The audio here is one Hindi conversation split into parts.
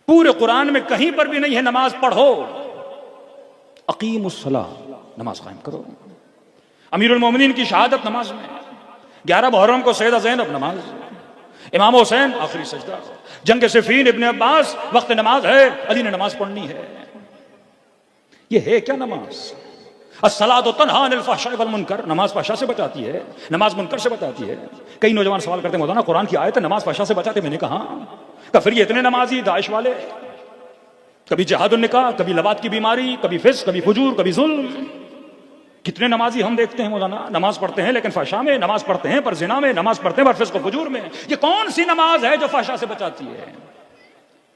पूरे कुरान में कहीं पर भी नहीं है नमाज पढ़ो। अकीमुस्सलाह, नमाज कायम करो। अमीरुल मोमिनीन की शहादत नमाज में, 11 मुहर्रम को सैयदा ज़ैनब नमाज, इमाम हुसैन आखिरी सजदा, जंग सिफ़ीन इब्ने अब्बास वक्त नमाज है, अली ने नमाज पढ़नी है। ये है क्या नमाज? अस्सलातु तन्हा अनिल फ़हशाइ वल मुनकर, नमाज फहशा से बचाती है, नमाज मुनकर से बचाती है। कई नौजवान सवाल करते हैं मौलाना कुरान की आयत है नमाज फहशा से बचाते, मैंने कहा फिर ये इतने नमाजी दाइश वाले, कभी जहादुन निकाह, कभी लवात की बीमारी, कभी फिस्क, कभी फुजूर, कभी जुल्म। कितने नमाजी हम देखते हैं मौलाना, नमाज पढ़ते हैं लेकिन फहशा में, नमाज पढ़ते हैं पर जिना में, नमाज पढ़ते हैं पर फिस्क फुजूर में। ये कौन सी नमाज है जो फहशा से बचाती है?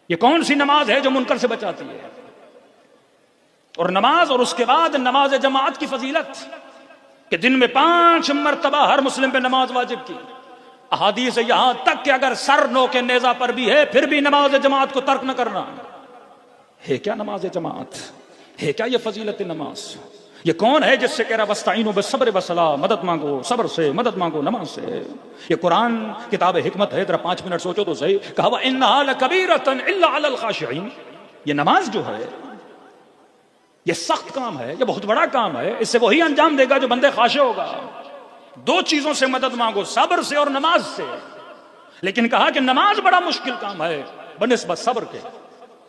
ये कौन सी नमाज है जो मुनकर से बचाती है? और नमाज, और उसके बाद नमाज जमात की फजीलत कि दिन में 5 मरतबा हर मुस्लिम पे नमाज वाजिब की। अहादीस है यहां तक कि अगर सर नो के नेजा पर भी है फिर भी नमाज जमात को तर्क न करना। है क्या नमाज जमात? है क्या ये फजीलत नमाज? ये कौन है जिससे कह रहा वस्ताइनु बिस्सब्र वस्सलाह, मदद मांगो सब्र से, मदद मांगो नमाज से? ये कुरान किताब हिकमत है, जरा 5 मिनट सोचो तो सही। कहा इन्नहा लकबीरतन इल्ला अलल खाशिईन, ये नमाज जो है ये सख्त काम है, ये बहुत बड़ा काम है। इससे वही अंजाम देगा जो बंदे खाशे होगा। 2 चीजों से मदद मांगो, सब्र से और नमाज से। लेकिन कहा कि नमाज बड़ा मुश्किल काम है बनिस्बत सब्र के।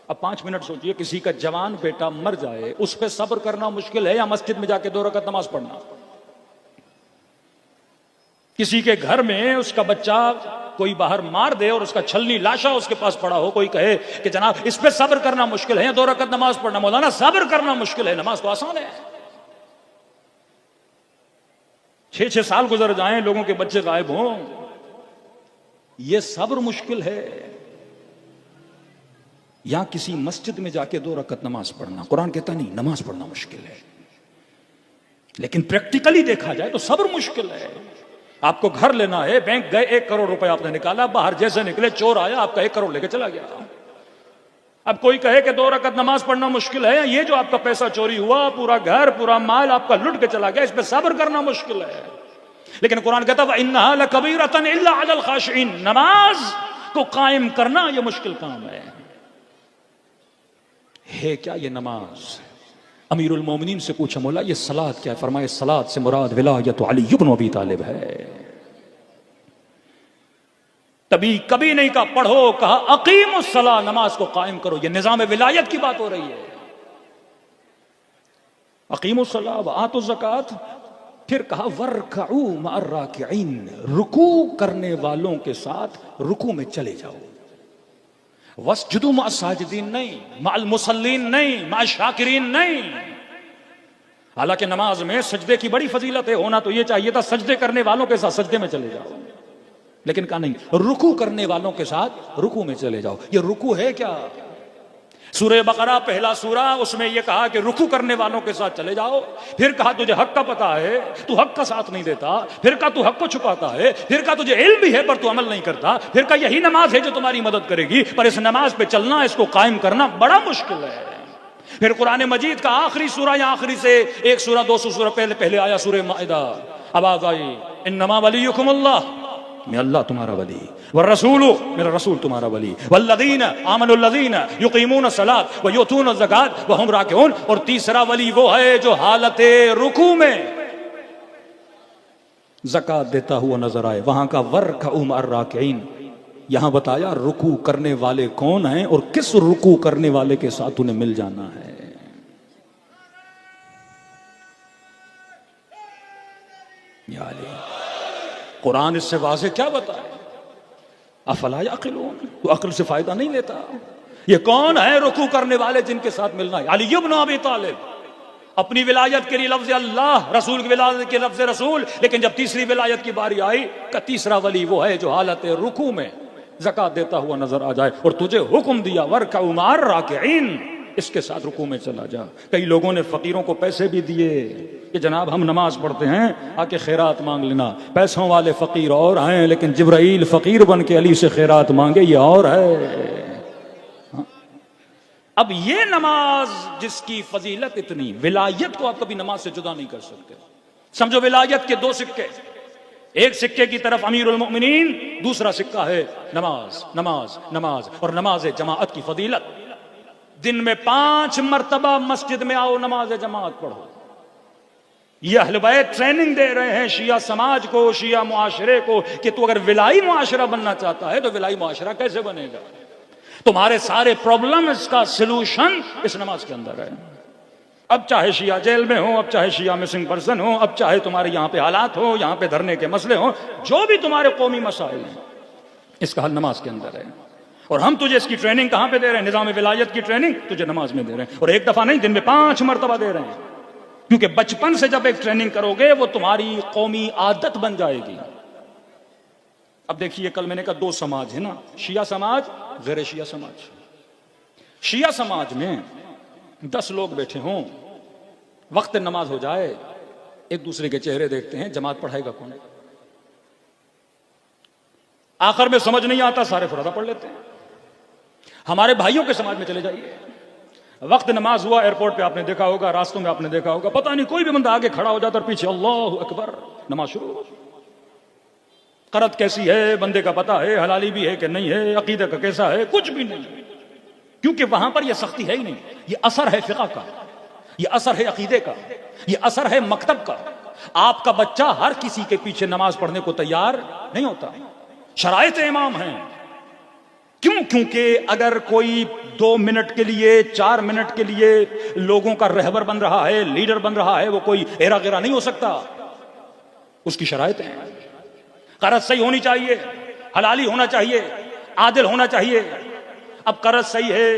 अब 5 मिनट सोचिए, किसी का जवान बेटा मर जाए, उस पर सब्र करना मुश्किल है या मस्जिद में जाके 2 रकात नमाज पढ़ना? किसी के घर में उसका बच्चा कोई बाहर मार दे और उसका छलनी लाशा उसके पास पड़ा हो, कोई कहे कि जनाब इस पे सब्र करना मुश्किल है या 2 रकात नमाज पढ़ना? मौलाना सब्र करना मुश्किल है, नमाज तो आसान है। 6-6 साल गुजर जाएं, लोगों के बच्चे गायब हों, यह सब्र मुश्किल है। या किसी मस्जिद में जाके 2 रकात नमाज पढ़ना, कुरान कहता नहीं नमाज पढ़ना मुश्किल है, लेकिन प्रैक्टिकली देखा जाए तो सब्र मुश्किल है। आपको घर लेना है, बैंक गए, 1 करोड़ रुपए आपने निकाला, बाहर जैसे निकले चोर आया, आपका 1 करोड़ लेके चला गया। अब कोई कहे कि 2 रकात नमाज पढ़ना मुश्किल है, ये जो आपका पैसा चोरी हुआ, पूरा घर पूरा माल आपका लुट के चला गया, इस पे सब्र करना मुश्किल है। लेकिन कुरान कहता है इन्नहा लकबीरतन इल्ला अलल खाशिईन, नमाज को कायम करना यह मुश्किल काम है क्या ये नमाज? अमीरुल मोमिनीन से पूछा मौला ये सलात क्या है? फरमाए सलात से मुराद विलायत अली इब्न अबी तालिब है। तभी कभी नहीं कहा पढ़ो, कहा अकीमुस्सलाह, नमाज को कायम करो। ये निजाम विलायत की बात हो रही है। अकीमुस्सलाह व आतु ज़कात, फिर कहा वर्कऊ मअर राकिईन, रुकू करने वालों के साथ रुकू में चले जाओ। वस्जुदू मा साजिदीन नहीं, माल मुसल्लीन नहीं, मा शाकिरीन नहीं। हालांकि नमाज में सजदे की बड़ी फजीलत है, होना तो यह चाहिए था सजदे करने वालों के साथ सजदे में चले जाओ, लेकिन कहा नहीं रुकू करने वालों के साथ रुकू में चले जाओ। ये रुकू है क्या? सूरह बकरा पहला सूरा, उसमें यह कहा कि रुकू करने वालों के साथ चले जाओ। फिर कहा तुझे हक का पता है, तू हक का साथ नहीं देता। फिर कहा तू हक को छुपाता है। फिर कहा तुझे इल्म भी है पर तू अमल नहीं करता। फिर कहा यही नमाज है जो तुम्हारी मदद करेगी, पर इस नमाज पे चलना, इसको कायम करना बड़ा मुश्किल है। फिर कुरान मजीद का आखिरी सूरा या आखिरी से 1 सूरा 200 सूरा पहले आया सूरह माइदा, आवाज आई इन्नमा वलियुकुमुल्लाह, मैं अल्लाह तुम्हारा वली, व रसूलु, मेरा रसूल तुम्हारा वली, वल्लज़ीना आमनुल्लज़ीना युक़ीमून सलात व युतून ज़कात व हुम राकिऊन। और तीसरा वली वो है जो हालते रुकू में ज़कात देता हुआ नजर आए। वहां का वर्कऊ मअर राकिईन, यहां बताया रुकू करने वाले कौन हैं और किस रुकू करने वाले के साथ उन्हें मिल जाना है। कुरान इससे वाज़ेह क्या बताए? अफला याक़िलून, तो अक्ल से फायदा नहीं लेता। ये कौन है रुकू करने वाले जिनके साथ मिलना है? अली इब्न अबी तालिब अपनी विलायत के लिए लफ्ज़ अल्लाह, रसूल की विलायत के लफ्ज़ रसूल। लेकिन जब तीसरी विलायत की बारी आई, का तीसरा वली वो है जो हालत रुकू में ज़कात देता हुआ नजर आ जाए और तुझे हुक्म दिया वर्कऊ मअर राकिईन, इसके साथ रुकू में चला जा। कई लोगों ने फकीरों को पैसे भी दिए कि जनाब हम नमाज पढ़ते हैं, आके खैरात मांग लेना। पैसों वाले फकीर और हैं, लेकिन जिब्राइल फकीर बन के अली से खैरात मांगे ये और है। हाँ? अब ये नमाज जिसकी फजीलत इतनी, विलायत को आप कभी नमाज से जुदा नहीं कर सकते। समझो विलायत के 2 सिक्के, एक सिक्के की तरफ अमीरुल मोमिनीन, दूसरा सिक्का है नमाज, नमाज, नमाज और नमाज जमाअत की फजीलत। दिन में 5 मरतबा मस्जिद में आओ, नमाज जमाअत पढ़ो। ये अहले बैत ट्रेनिंग दे रहे हैं शिया समाज को, शिया मुआशरे को, कि तू अगर विलाई मुआशरा बनना चाहता है तो विलाई मुआशरा कैसे बनेगा। तुम्हारे सारे प्रॉब्लम्स का सलूशन इस नमाज के अंदर है। अब चाहे शिया जेल में हो, अब चाहे शिया मिसिंग पर्सन हो, अब चाहे तुम्हारे यहां पे हालात हो, यहां पे धरने के मसले हो, जो भी तुम्हारे कौमी मसाइल हैं, इसका हल नमाज के अंदर है। और हम तुझे इसकी ट्रेनिंग कहां पे दे रहे हैं? निजाम विलायत की ट्रेनिंग तुझे नमाज में दे रहे हैं, और एक दफा नहीं, दिन में 5 मरतबा दे रहे हैं। क्योंकि बचपन से जब एक ट्रेनिंग करोगे वो तुम्हारी कौमी आदत बन जाएगी। अब देखिए, कल मैंने कहा 2 समाज है ना, शिया समाज, गैर शिया समाज। शिया समाज में 10 लोग बैठे हों, वक्त नमाज हो जाए, एक दूसरे के चेहरे देखते हैं, जमात पढ़ाएगा कौन? आखिर में समझ नहीं आता, सारे फुरादा पढ़ लेते हैं। हमारे भाइयों के समाज में चले जाइए, वक्त नमाज हुआ, एयरपोर्ट पे आपने देखा होगा, रास्तों में आपने देखा होगा, पता नहीं कोई भी बंदा आगे खड़ा हो जाता और पीछे अल्लाहु अकबर, नमाज शुरू। करत कैसी है, बंदे का पता है, हलाली भी है कि नहीं है, अकीदे का कैसा है, कुछ भी नहीं, क्योंकि वहां पर यह सख्ती है ही नहीं। यह असर है फिक़ा का, यह असर है अकीदे का, यह असर है मकतब का। आपका बच्चा हर किसी के पीछे नमाज पढ़ने को तैयार नहीं होता। शराइत इमाम हैं। क्यों? क्योंकि अगर कोई 2 मिनट के लिए, 4 मिनट के लिए लोगों का रहबर बन रहा है, लीडर बन रहा है, वो कोई एरा गिरा नहीं हो सकता। उसकी शराइत है। कर्ज सही होनी चाहिए, हलाली होना चाहिए, आदिल होना चाहिए। अब कर्ज सही है,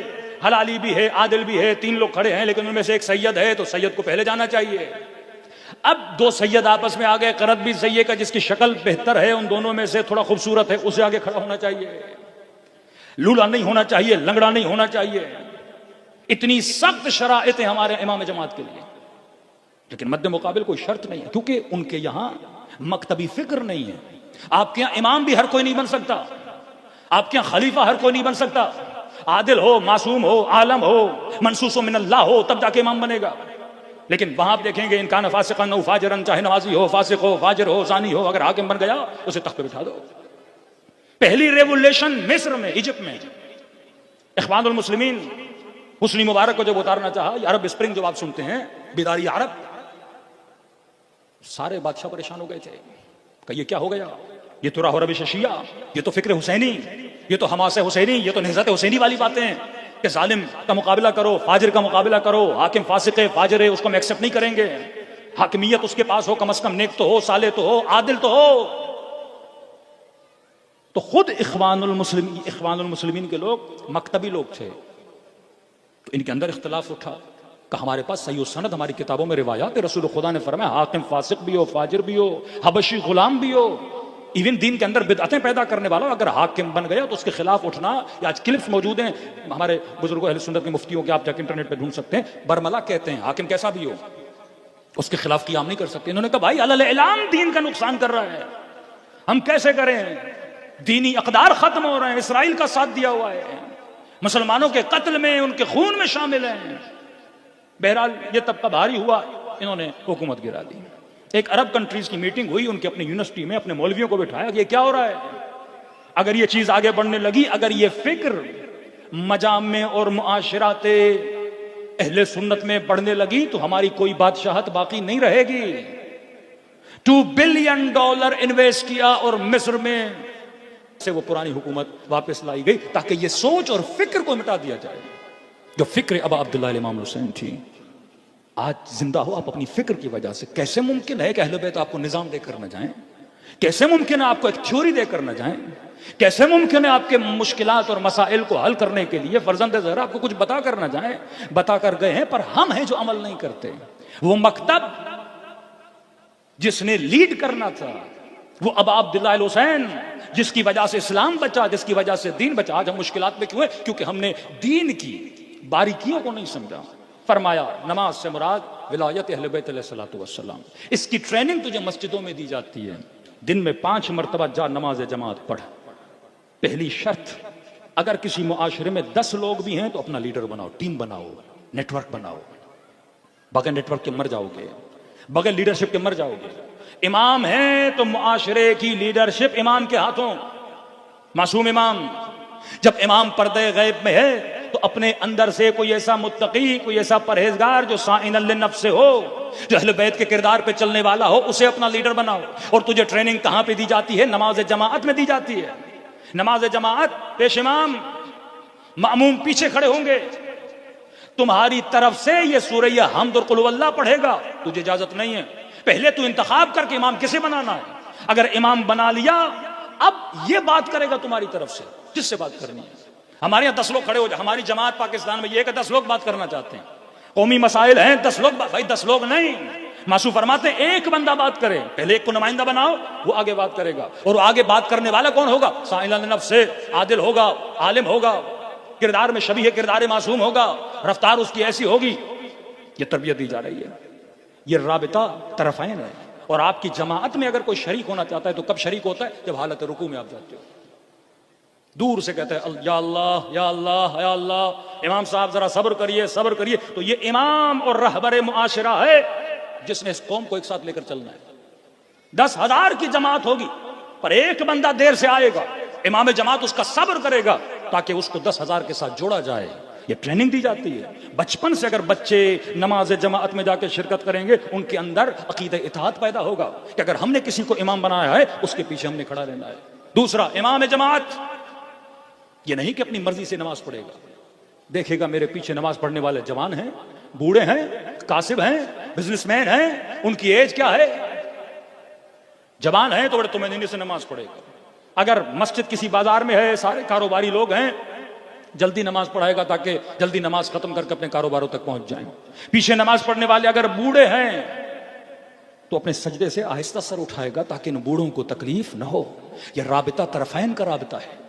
हलाली भी है, आदिल भी है, 3 लोग खड़े हैं, लेकिन उनमें से एक सैयद है, तो सैयद को पहले जाना चाहिए। अब 2 सैयद आपस में आ गए, कर्ज भी सही है, का जिसकी शक्ल बेहतर है, उन दोनों में से थोड़ा खूबसूरत है, उसे आगे खड़ा होना चाहिए। लूला नहीं होना चाहिए, लंगड़ा नहीं होना चाहिए। इतनी सख्त शराइत है हमारे इमाम जमात के लिए, लेकिन मद्दे मुकाबिल कोई शर्त नहीं है, क्योंकि उनके यहां मकतबी फिक्र नहीं है। आपके यहां इमाम भी हर कोई नहीं बन सकता, आपके यहां खलीफा हर कोई नहीं बन सकता। आदिल हो, मासूम हो, आलम हो, मनसूस मिनल्लाह हो, तब जाके इमाम बनेगा। लेकिन वहां आप देखेंगे, इनकान फासिकन औ फाजिरन, चाहे नमाजी हो, फासिक हो, फाजिर हो, ज़ानी हो, अगर हाकिम बन गया उसे तख्त पे बिठा दो। पहली रेवोल्यूशन मिस्र में, इजिप्ट में, इख्वानुल मुस्लिमीन हुस्नी मुबारक को जब उतारना चाहा, अरब स्प्रिंग जब आप सुनते हैं, बिदारी अरब, सारे बादशाह परेशान हो गए थे। ये क्या हो गया? ये तो राह रविश शिया, ये तो फिक्र हुसैनी, ये तो हमास हुसैनी, ये तो नहज़त हुसैनी वाली बातें हैं कि जालिम का मुकाबला करो, फाजिर का मुकाबला करो, हाकिम फासिक है, फाजिर है, उसको हम एक्सेप्ट नहीं करेंगे। हाकिमियत उसके पास हो, कम से कम नेक तो हो, साले तो हो, आदिल तो हो। तो खुद इख्वानुल मुस्लिमीन के लोग मकतबी लोग थे, तो इनके अंदर इख्तलाफ उठा कि हमारे पास सही सनद, हमारी किताबों में रिवायात है, रसूल खुदा ने फरमाया हाकिम फासिक भी हो, फाजिर भी हो, हबशी गुलाम भी हो, इवन दीन के अंदर बिदअतें पैदा करने वाला अगर हाकिम बन गया तो उसके खिलाफ उठना। या आज क्लिप्स मौजूद हैं हमारे बुजुर्गों अहले सुन्नत के मुफ्तियों के, आप जाकर इंटरनेट पे ढूंढ सकते हैं। बरमला कहते हैं हाकिम कैसा भी हो, उसके खिलाफ क़ियाम नहीं कर सकते। इन्होंने कहा भाई अलल इलान दीन का नुकसान कर रहा है, हम कैसे करें? दीनी अक़दार खत्म हो रहे हैं, इसराइल का साथ दिया हुआ है, मुसलमानों के कत्ल में, उनके खून में शामिल हैं। बहरहाल ये तबका भारी हुआ, इन्होंने हुकूमत गिरा दी। एक अरब कंट्रीज की मीटिंग हुई, उनके अपनी यूनिवर्सिटी में अपने मौलवियों को बिठाया कि ये क्या हो रहा है? अगर ये चीज आगे बढ़ने लगी, अगर ये फिक्र मजामे और मुआशराते अहले सुन्नत में बढ़ने लगी, तो हमारी कोई बादशाहत बाकी नहीं रहेगी। $2 बिलियन इन्वेस्ट किया और मिस्र में से वो पुरानी हुकूमत वापस लाई गई, ताकि ये सोच और फिक्र को मिटा दिया जाए। जो फिक्र अबा अब्दुल्लाह इमाम हुसैन थी, आज जिंदा हो आप अपनी फिक्र की वजह से। कैसे मुमकिन है कि अहले बैत आपको निजाम देकर न जाएं? कैसे मुमकिन है आपको एक थ्योरी देकर न जाएं? कैसे मुमकिन है आपके मुश्किलात और मसाइल को हल करने के लिए फर्जंद ज़हरा आपको कुछ बता कर न जाएं? बता कर गए हैं, पर हम हैं जो अमल नहीं करते। वो मकतब जिसने लीड करना था, वो अबा अब्दुल्लाह हुसैन, जिसकी वजह से इस्लाम बचा, जिसकी वजह से दीन बचा। आज हम मुश्किलात में क्यों है? क्योंकि हमने दीन की बारीकियों को नहीं समझा। फरमाया नमाज से मुराद विलायत अहले बैत अलैहिस्सलातु वस्सलाम। इसकी ट्रेनिंग तुझे मस्जिदों में दी जाती है। दिन में 5 मरतबा जा नमाज जमात पढ़। पहली शर्त, अगर किसी मुआशरे में 10 लोग भी हैं तो अपना लीडर बनाओ, टीम बनाओ, नेटवर्क बनाओ। बगैर नेटवर्क के मर जाओगे। बगैर लीडरशिप के मर जाओगे। इमाम है तो मुआशरे की लीडरशिप इमाम के हाथों। मासूम इमाम, जब इमाम पर्दे गैब में है तो अपने अंदर से कोई ऐसा मुत्तकी, कोई ऐसा परहेजगार जो साइन नफ्स से हो, जो अहले बैत के किरदार पे चलने वाला हो, उसे अपना लीडर बनाओ। और तुझे ट्रेनिंग कहां पे दी जाती है? नमाज जमाअत में दी जाती है। नमाज जमाअत, पेश इमाम, मामूम पीछे खड़े होंगे, तुम्हारी तरफ से ये सूरह हम्द और कुल हुवल्लाह पढ़ेगा। तुझे इजाजत नहीं है, पहले तू इंतखाब करके इमाम किसे बनाना है। अगर इमाम बना लिया, अब ये बात करेगा तुम्हारी तरफ से जिससे बात करनी है। हमारे यहां 10 लोग खड़े हो जाए, हमारी जमात पाकिस्तान में ये कि 10 लोग बात करना चाहते हैं, कौमी मसाइल हैं, 10 लोग, भाई 10 लोग नहीं। मासू फरमाते हैं एक बंदा बात करे, पहले एक को नुमाइंदा बनाओ, वो आगे बात करेगा। और आगे बात करने वाला कौन होगा? साइल नफ्स से, आदिल होगा, आलिम होगा, किरदार में शबीह किरदार मासूम होगा, रफ्तार उसकी ऐसी होगी। ये तरबियत दी जा रही है, ये राबिता तरफ़ैन है। और आपकी जमाअत में अगर कोई शरीक होना चाहता है तो कब शरीक होता है? जब हालत रुकू में आप जाते हो, दूर से कहते हैं या अल्लाह या अल्लाह या अल्लाह, इमाम साहब जरा सब्र करिए सब्र करिए। तो ये इमाम और रहबर मुआशरा है जिसने इस कौम को एक साथ लेकर चलना है। 10,000 की जमात होगी पर एक बंदा देर से आएगा, इमाम जमात उसका सब्र करेगा ताकि उसको 10,000 के साथ जोड़ा जाए। ये ट्रेनिंग दी जाती है बचपन से। अगर बच्चे नमाज जमाअत में जाकर शिरकत करेंगे, उनके अंदर अकीदा इत्तेहाद पैदा होगा कि अगर हमने किसी को इमाम बनाया है, उसके पीछे हमने खड़ा रहना है। दूसरा, इमाम जमात ये नहीं कि अपनी मर्जी से नमाज पढ़ेगा, देखेगा मेरे पीछे नमाज पढ़ने वाले जवान हैं, बूढ़े हैं, कासिब हैं, बिजनेसमैन हैं, उनकी एज क्या है, जवान है तो बड़े तुमअनीनी से नमाज पढ़ेगा। अगर मस्जिद किसी बाजार में है, सारे कारोबारी लोग हैं, जल्दी नमाज पढ़ाएगा ताकि जल्दी नमाज खत्म करके अपने कारोबारों तक पहुंच जाएं। पीछे नमाज पढ़ने वाले अगर बूढ़े हैं तो अपने सजदे से आहिस्ता सर उठाएगा ताकि इन बूढ़ों को तकलीफ न हो। यह राबिता तरफ़ैन का राबिता है।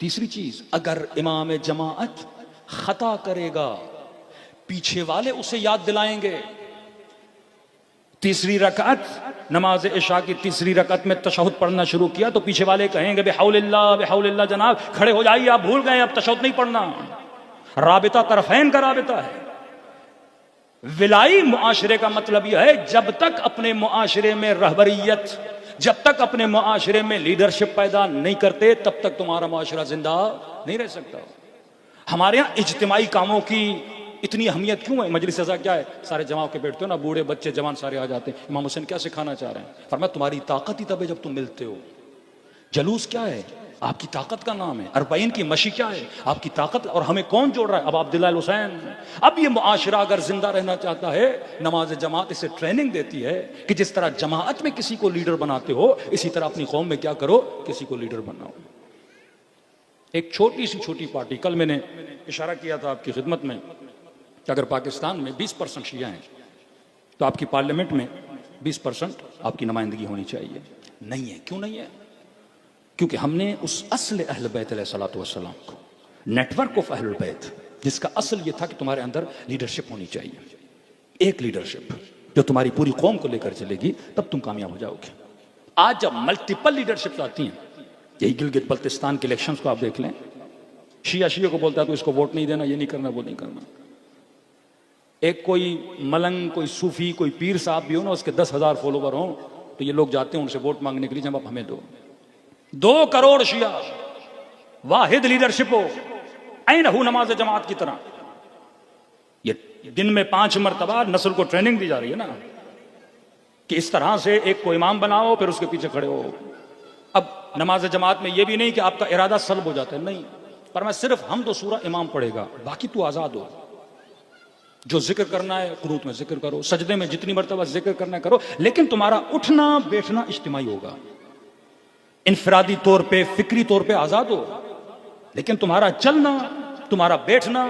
तीसरी चीज, अगर इमाम जमाअत खता करेगा, पीछे वाले उसे याद दिलाएंगे। तीसरी रकात, नमाज इशा की तीसरी रकात में तशहुद पढ़ना शुरू किया तो पीछे वाले कहेंगे बेहौलिल्लाह बेहौलिल्लाह, जनाब खड़े हो जाइए, आप भूल गए, अब तशहुद नहीं पढ़ना। राबिता तरफ़ैन का राबिता है। विलाई मुआशरे का मतलब यह है, जब तक अपने मुआशरे में रहबरियत, जब तक अपने मुआशरे में लीडरशिप पैदा नहीं करते, तब तक तुम्हारा मुआशरा जिंदा नहीं रह सकता। हमारे यहाँ इज्तिमाई कामों की इतनी अहमियत क्यों है? मजलिस अज़ा क्या है? सारे जमा के बैठते हो ना, बूढ़े बच्चे जवान सारे आ जाते हैं। इमाम हुसैन क्या सिखाना चाह रहे हैं? फरमाया तुम्हारी ताकत ही तब है जब तुम मिलते हो। जलूस क्या है? आपकी ताकत का नाम है। अरबाइन की मशी क्या है? आपकी ताकत। और हमें कौन जोड़ रहा है? अब अब्दुल्लाह हुसैन। अब ये मुआशरा अगर जिंदा रहना चाहता है, नमाज जमात इसे ट्रेनिंग देती है कि जिस तरह जमाअत में किसी को लीडर बनाते हो, इसी तरह अपनी कौम में क्या करो, किसी को लीडर बनाओ। एक छोटी सी छोटी पार्टी, कल मैंने इशारा किया था आपकी खिदमत में कि अगर पाकिस्तान में 20% शिया हैं तो आपकी पार्लियामेंट में 20% आपकी नुमाइंदगी होनी चाहिए। नहीं है। क्यों नहीं है? क्योंकि हमने उस असल अहले बैत अलैहिस्सलातु वस्सलाम को, नेटवर्क ऑफ अहले बैत, जिसका असल ये था कि तुम्हारे अंदर लीडरशिप होनी चाहिए, एक लीडरशिप जो तुम्हारी पूरी कौम को लेकर चलेगी, तब तुम कामयाब हो जाओगे। आज जब मल्टीपल लीडरशिप आती हैं, यही गिलगित बल्तिस्तान के इलेक्शंस को आप देख लें, शिया शिया को बोलता है तो इसको वोट नहीं देना, ये नहीं करना, वो नहीं करना। एक कोई मलंग, कोई सूफी, कोई पीर साहब भी हो ना, उसके 10,000 फॉलोवर हो, तो ये लोग जाते हैं उनसे वोट मांगने के लिए, जब आप हमें दो। 2 करोड़ शिया, वाहिद लीडरशिप हो, ऐन हु नमाज जमात की तरह। ये दिन में 5 मरतबा नस्ल को ट्रेनिंग दी जा रही है ना, कि इस तरह से एक को इमाम बनाओ, फिर उसके पीछे खड़े हो। अब नमाज जमात में यह भी नहीं कि आपका इरादा सल्ब हो जाता है, नहीं, पर मैं सिर्फ हम तो सूरा इमाम पढ़ेगा, बाकी तू आजाद हो। जो जिक्र करना है कुनूत में जिक्र करो, सजदे में जितनी मरतबा जिक्र करना है करो, लेकिन तुम्हारा उठना बैठना इज्तिमाई होगा। इनफरादी तौर पे, फिक्री तौर पे आजाद हो, लेकिन तुम्हारा चलना, तुम्हारा बैठना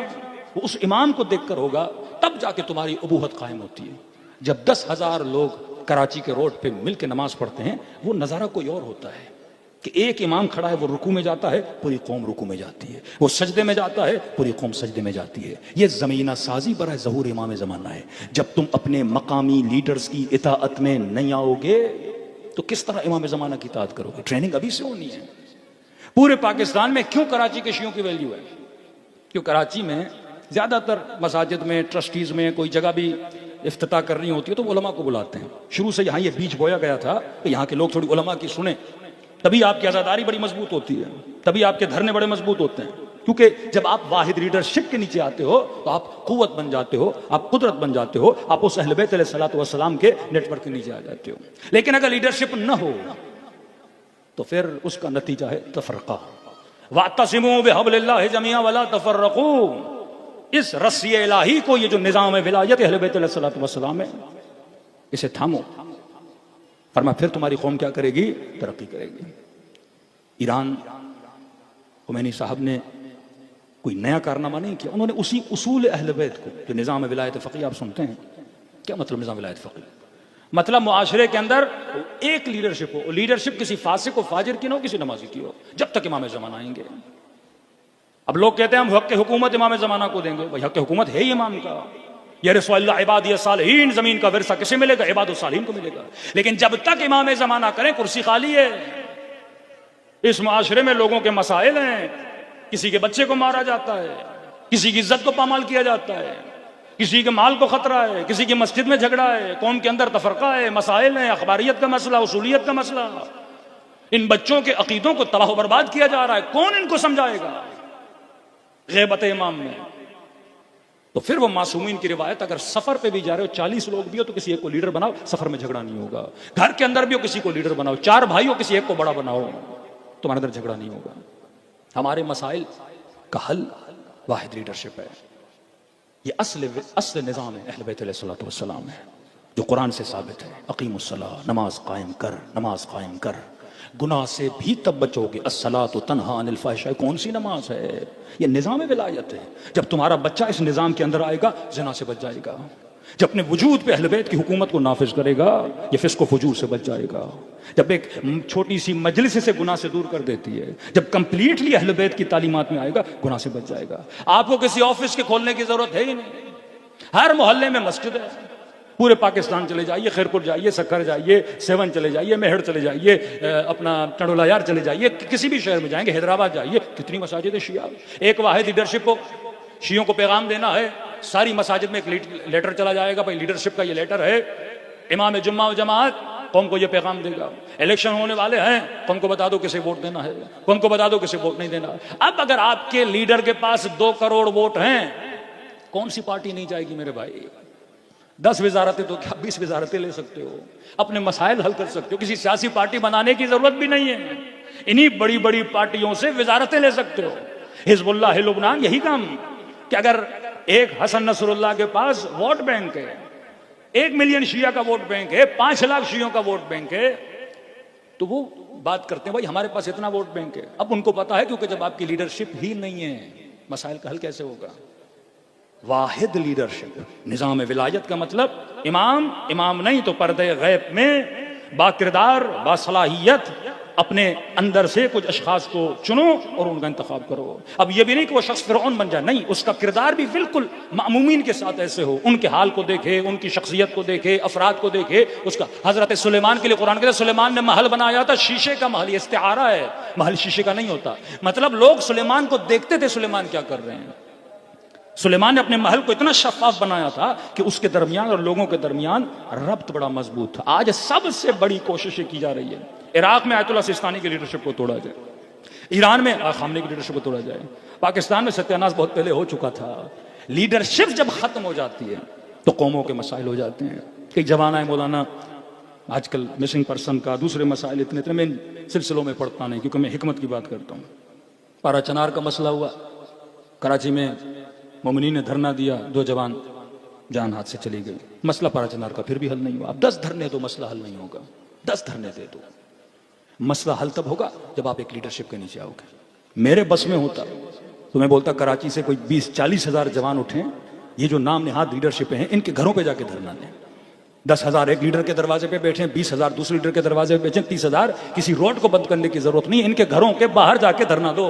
वो उस इमाम को देखकर होगा, तब जाके तुम्हारी अबूहत कायम होती है। जब 10,000 लोग कराची के रोड पे मिलकर नमाज पढ़ते हैं, वो नजारा कोई और होता है कि एक इमाम खड़ा है, वो रुकू में जाता है, पूरी कौम रुकू में जाती है, वो सजदे में जाता है, पूरी कौम सजदे में जाती है। ये ज़मीना साजी बरा ज़हूर इमाम ज़माना है। जब तुम अपने मकामी लीडर्स की इताअत में नहीं आओगे तो किस तरह इमाम ज़माना की इताअत करोगे? ट्रेनिंग अभी से होनी है। पूरे पाकिस्तान में क्यों कराची के शियों की वैल्यू है? क्यों कराची में ज़्यादातर मसाजिद में, ट्रस्टीज़ में, कोई जगह भी इफ्तिताह करनी होती है तो उलमा को बुलाते हैं। शुरू से यहाँ ये बीज बोया गया था कि यहाँ के लोग थोड़ी उलमा की सुने, तभी आपकी आज़ादारी बड़ी मजबूत होती है, तभी आपके धरने बड़े मजबूत होते हैं। क्योंकि जब आप वाहिद लीडरशिप के नीचे आते हो तो आप कुव्वत बन जाते हो, आप कुदरत बन जाते हो, आप उस अहले बैत अलैहिस्सलातु वस्सलाम के नेटवर्क के नीचे आ जाते हो। लेकिन अगर लीडरशिप न हो तो फिर उसका नतीजा है तफरका। वातसिमू बिहब्लिल्लाहि जमीअन वला तफर्रकू, इस रस्सी इलाही को, ये जो निजाम है विलायत अहले बैत अलैहिस्सलातु वस्सलाम है, इसे थामो। फरमा फिर तुम्हारी कौम क्या करेगी? तरक्की करेगी। ईरान खुमैनी साहब ने कोई नया कारनामा नहीं किया, उन्होंने उसी उसूल अहले बैत को, जो निजाम विलायत फ़क़ीह आप सुनते हैं, क्या मतलब निजाम विलायत फ़क़ीह? मतलब मुआशरे के अंदर एक लीडरशिप हो, लीडरशिप किसी फासिक को फाजिर की ना हो, किसी नमाजी की हो, जब तक इमाम ज़माना आएंगे। अब लोग कहते हैं हम हक़ हुकूमत इमाम ज़माना को देंगे, भाई हक़ हुकूमत है ही इमाम का। यरसुल्लाह इबादी सालिहीन, जमीन का विरसा किसे मिलेगा? इबादुस सालिहीन को मिलेगा। लेकिन जब तक इमाम ज़माना करें कुर्सी खाली है। इस मुआशरे में लोगों के मसाइल हैं, किसी के बच्चे को मारा जाता है, किसी की इज्जत को पामाल किया जाता है, किसी के माल को खतरा है, किसी की मस्जिद में झगड़ा है, कौम के अंदर तफरका है, मसाइल है, अखबारियत का मसला, उसूलियत का मसला, इन बच्चों के अकीदों को तबाह बर्बाद किया जा रहा है। कौन इनको समझाएगा ग़ैबत इमाम में? तो फिर वो मासूमीन की रिवायत, अगर सफर पे भी जा रहे हो, 40 लोग भी हो तो किसी एक को लीडर बनाओ, सफर में झगड़ा नहीं होगा। घर के अंदर भी हो किसी को लीडर बनाओ, 4 भाई हो किसी एक को बड़ा बनाओ, तुम्हारे अंदर झगड़ा नहीं होगा। हमारे मसाइल का हल वाहिद लीडरशिप है। ये असल निज़ाम है अहले बैत अलैहिस्सलातु वस्सलाम है, जो कुरान से साबित है। अकीमुस्सलाह, नमाज कायम कर, नमाज कायम कर, गुनाह से भी तब बचोगे। अस्सलातु तन्हा अनिल फ़ाहिशाह, कौन सी नमाज है? ये निज़ाम विलायत है। जब तुम्हारा बच्चा इस निज़ाम के अंदर आएगा, ज़िना से बच जाएगा। जब अपने वजूद पे अहले बैत की हुकूमत को नाफिज करेगा, ये फिस्क व फुजूर से बच जाएगा। जब एक छोटी सी मजलिस से गुनाह से दूर कर देती है, जब कंप्लीटली अहले बैत की तालीमात में आएगा, गुनाह से बच जाएगा। आपको किसी ऑफिस के खोलने की जरूरत है ही नहीं। हर मोहल्ले में मस्जिद है। पूरे पाकिस्तान चले जाइए, खैरपुर जाइए, सक्कर जाइए, सेवन चले जाइए, मेहर चले जाइए, अपना टंडोलायार चले जाइए, किसी भी शहर में जाएंगे, हैदराबाद जाइए, कितनी मसाजिद है शिया। एक वाहिद लीडरशिप को, शियों को पैगाम देना है, सारी मसाजिद में एक लेटर चला जाएगा, भाई लीडरशिप का ये लेटर है, इमाम जुम्मा व जमात कौम को ये पैगाम देगा। इलेक्शन होने वाले हैं, कौम को बता दो किसे वोट देना है, कौम को बता दो किसे वोट नहीं देना। अब अगर आपके लीडर के पास 2 करोड़ वोट हैं, कौन सी पार्टी नहीं जाएगी मेरे भाई? 10 वजारतें तो क्या 20 वजारतें ले सकते हो, अपने मसाइल हल कर सकते हो। किसी सियासी पार्टी बनाने की जरूरत भी नहीं है, इन्हीं बड़ी बड़ी पार्टियों से वजारतें ले सकते हो। हिजबुल्लाह लुबनान यही काम, कि अगर एक हसन नसरुल्लाह के पास वोट बैंक है, 1 मिलियन शिया का वोट बैंक है, 5 लाख शियों का वोट बैंक है, तो वो बात करते हैं भाई हमारे पास इतना वोट बैंक है। अब उनको पता है, क्योंकि जब आपकी लीडरशिप ही नहीं है, मसाइल का हल कैसे होगा? वाहिद लीडरशिप, निज़ाम विलायत का मतलब इमाम नहीं तो पर्दे गैब में बाकिरदार बासलाहियत अपने अंदर से कुछ अशखास को चुनो और उनका इंतखाब करो। अब यह भी नहीं कि वो शख्स फिरौन बन जाए, नहीं, उसका किरदार भी बिल्कुल मामूमीन के साथ ऐसे हो, उनके हाल को देखे, उनकी शख्सियत को देखे, अफराद को देखे। उसका हजरत सुलेमान के लिए कुरान कहता है सुलेमान ने महल बनाया था शीशे का महल, ये इस्तिआरा है, महल शीशे का नहीं होता। मतलब लोग सुलेमान को देखते थे सुलेमान क्या कर रहे हैं। सुलेमान ने अपने महल को इतना शफाफ बनाया था कि उसके दरमियान और लोगों के दरमियान रब्त बड़ा मजबूत था। आज सबसे बड़ी कोशिशें की जा रही है, इराक में आयतुल्लाह सिस्तानी की लीडरशिप को तोड़ा जाए, ईरान में खामनी की लीडरशिप को तोड़ा जाए, पाकिस्तान में सत्यानाश बहुत पहले हो चुका था। लीडरशिप जब खत्म हो जाती है तो कौमों के मसाइल हो जाते हैं। एक जमाना है मौलाना, आजकल मिसिंग पर्सन का, दूसरे मसाइल, इतने मैं इन सिलसिलों में पढ़ता नहीं, क्योंकि मैं हिकमत की बात करता हूँ। पारा चनार का मसला हुआ, कराची में मोमिनीन ने धरना दिया, 2 जवान जान हाथ से चली गई। मसला पारा चनार का फिर भी हल नहीं हुआ। अब 10 धरने दो, मसला हल नहीं होगा। 10 धरने दे दो, मसला हल तब होगा जब आप एक लीडरशिप के नीचे आओगे। मेरे बस में होता तो मैं बोलता कराची से कोई 20-40 हजार जवान उठे, ये जो नाम निहाद लीडरशिप हैं इनके घरों पे जाके धरना दें। 10,000 एक लीडर के दरवाजे पे बैठे, 20,000 दूसरे लीडर के दरवाजे पे बैठे, 30,000। किसी रोड को बंद करने की जरूरत नहीं, इनके घरों के बाहर जाके धरना दो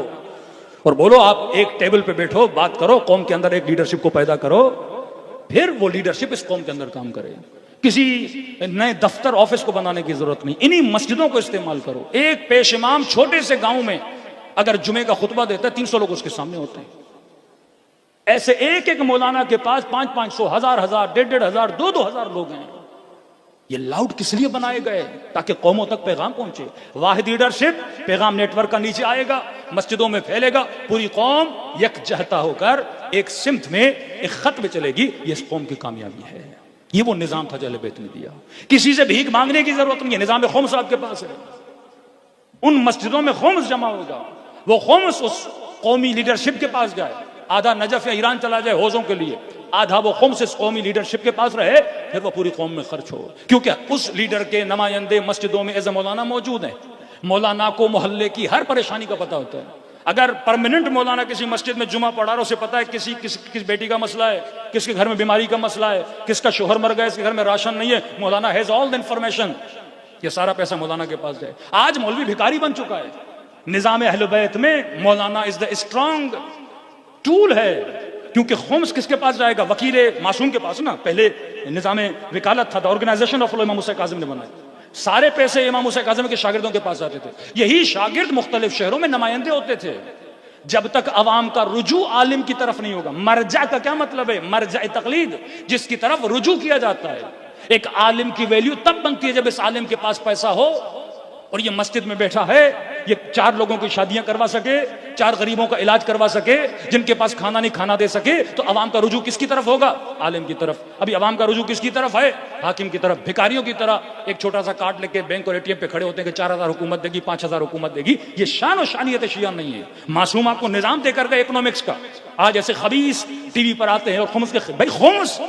और बोलो आप एक टेबल पे बैठो, बात करो, कौम के अंदर एक लीडरशिप को पैदा करो, फिर वो लीडरशिप इस कौम के अंदर काम करे। किसी नए दफ्तर ऑफिस को बनाने की जरूरत नहीं, इन्हीं मस्जिदों को इस्तेमाल करो। एक पेश इमाम छोटे से गांव में अगर जुमे का खुतबा देता है, 300 लोग उसके सामने होते हैं। ऐसे एक एक मौलाना के पास 500, 1000, 1500, 2000 लोग हैं। ये लाउड किस लिए बनाए गए? ताकि कौमों तक पैगाम पहुंचे। वाहिद लीडरशिप, पैगाम नेटवर्क का नीचे आएगा, मस्जिदों में फैलेगा, पूरी कौम यकजहता होकर एक सिमत में, एक खत में चलेगी। ये इस कौम की कामयाबी है। ये वो निजाम था जो अहले बैत ने दिया। किसी से भीख मांगने की जरूरत नहीं है, निजाम खुम्स आपके पास है। उन मस्जिदों में खुम्स जमा होगा, वो खुम्स उस कौमी लीडरशिप के पास जाए। आधा नजफ या ईरान चला जाए हौजों के लिए, आधा वो खुम्स इस कौमी लीडरशिप के पास रहे, फिर वो पूरी कौम में खर्च हो। क्योंकि उस लीडर के नुमाइंदे मस्जिदों में एज मौलाना मौजूद हैं। मौलाना को मोहल्ले की हर परेशानी का पता होता है। अगर परमानेंट मौलाना किसी मस्जिद में जुमा पढ़ा रहा, उसे पता है किस बेटी का मसला है, किसके घर में बीमारी का मसला है, किसका शोहर मर गया, इसके घर में राशन नहीं है। मौलाना हैज ऑल द इंफॉर्मेशन। ये सारा पैसा मौलाना के पास जाए। आज मौलवी भिखारी बन चुका है। निजाम अहले बैत में मौलाना इज द स्ट्रॉन्ग टूल है। क्योंकि खुम्स किसके पास जाएगा? वकील मासूम के पास ना। पहले निजाम विकालत था, ऑर्गेनाइजेशन ऑफ इमाम हुसैन कासिम ने बनाया। सारे पैसे इमाम हुसैन कासिम के शागिर्दों के पास जाते थे। यही शागिर्द मुख्तलिफ शहरों में नुमाइंदे होते थे। जब तक अवाम का रुजू आलिम की तरफ नहीं होगा। मरजा का क्या मतलब है? मरजा तकलीद, जिसकी तरफ रुजू किया जाता है। एक आलिम की वैल्यू तब बनती है जब इस आलिम के पास पैसा हो और ये मस्जिद में बैठा है, ये 4 लोगों की शादियां करवा सके, 4 गरीबों का इलाज करवा सके, जिनके पास खाना नहीं खाना दे सके, तो अवाम का रुजू किसकी तरफ होगा? आलिम की तरफ। अभी अवाम का रुजू किसकी तरफ है? हाकिम की तरफ। भिखारियों की तरह एक छोटा सा कार्ड लेके बैंक और एटीएम पे खड़े होते हैं कि 4000 हुकूमत देगी, 5000 हुकूमत देगी। ये शान और शानियत शिया नहीं है। मासूम आपको निजाम देकर गए इकोनॉमिक्स का। आज ऐसे खबीस टीवी पर आते हैं और खुम्स के, भाई खुम्स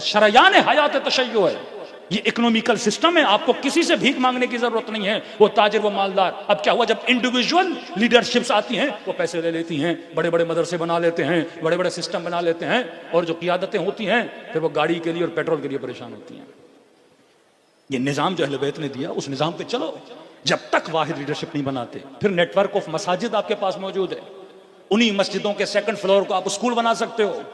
शरयान हयात तशय्यो है। ये इकोनॉमिकल सिस्टम है। आपको किसी से भीख मांगने की जरूरत नहीं है। वो ताजिर, वो मालदार। अब क्या हुआ? जब इंडिविजुअल लीडरशिप्स आती हैं, वो पैसे ले लेती हैं, बड़े बड़े मदरसे बना लेते हैं, बड़े बड़े सिस्टम बना लेते हैं, और जो क़ियादतें होती हैं फिर वो गाड़ी के लिए और पेट्रोल के लिए परेशान होती हैं। ये निजाम जो अहले बैत ने दिया, उस निजाम पे चलो। जब तक वाहिद लीडरशिप नहीं बनाते, फिर नेटवर्क ऑफ मसाजिद आपके पास मौजूद है। उन्हीं मस्जिदों के 2nd फ्लोर को आप स्कूल बना सकते हो।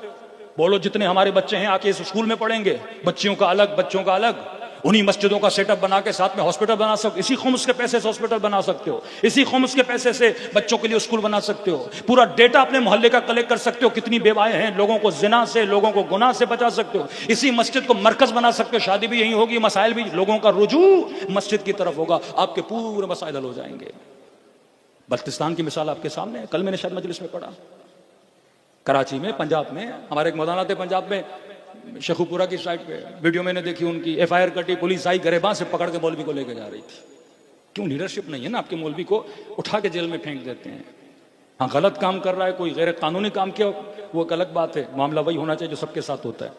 बोलो जितने हमारे बच्चे हैं आके इस स्कूल में पढ़ेंगे, बच्चियों का अलग, बच्चों का अलग। उन्हीं मस्जिदों का सेटअप बना के साथ में हॉस्पिटल बना सकते हो। इसी खुम्स के पैसे से हॉस्पिटल बना सकते हो। इसी खुम्स के पैसे से बच्चों के लिए स्कूल बना सकते हो। पूरा डेटा अपने मोहल्ले का कलेक्ट कर सकते हो, कितनी बेवाएं हैं, लोगों को जिना से, लोगों को गुनाह से बचा सकते हो। इसी मस्जिद को मरकज बना सकते हो। शादी भी यही होगी, मसाइल भी, लोगों का रुजू मस्जिद की तरफ होगा, आपके पूरे मसाइल हल हो जाएंगे। बल्तिस्तान की मिसाल आपके सामने है। कल मैंने शायद मजलिस में पढ़ा, कराची में, पंजाब में, हमारे एक मौलाना थे पंजाब में, शेखुपुरा की साइड पे वीडियो मैंने देखी उनकी। FIR कटी, पुलिस आई, गरेबां से पकड़ के मौलवी को लेके जा रही थी। क्यों? लीडरशिप नहीं है ना। आपके मौलवी को उठा के जेल में फेंक देते हैं। हाँ, गलत काम कर रहा है कोई, गैर कानूनी काम किया, वो एक अलग बात है। मामला वही होना चाहिए जो सबके साथ होता है।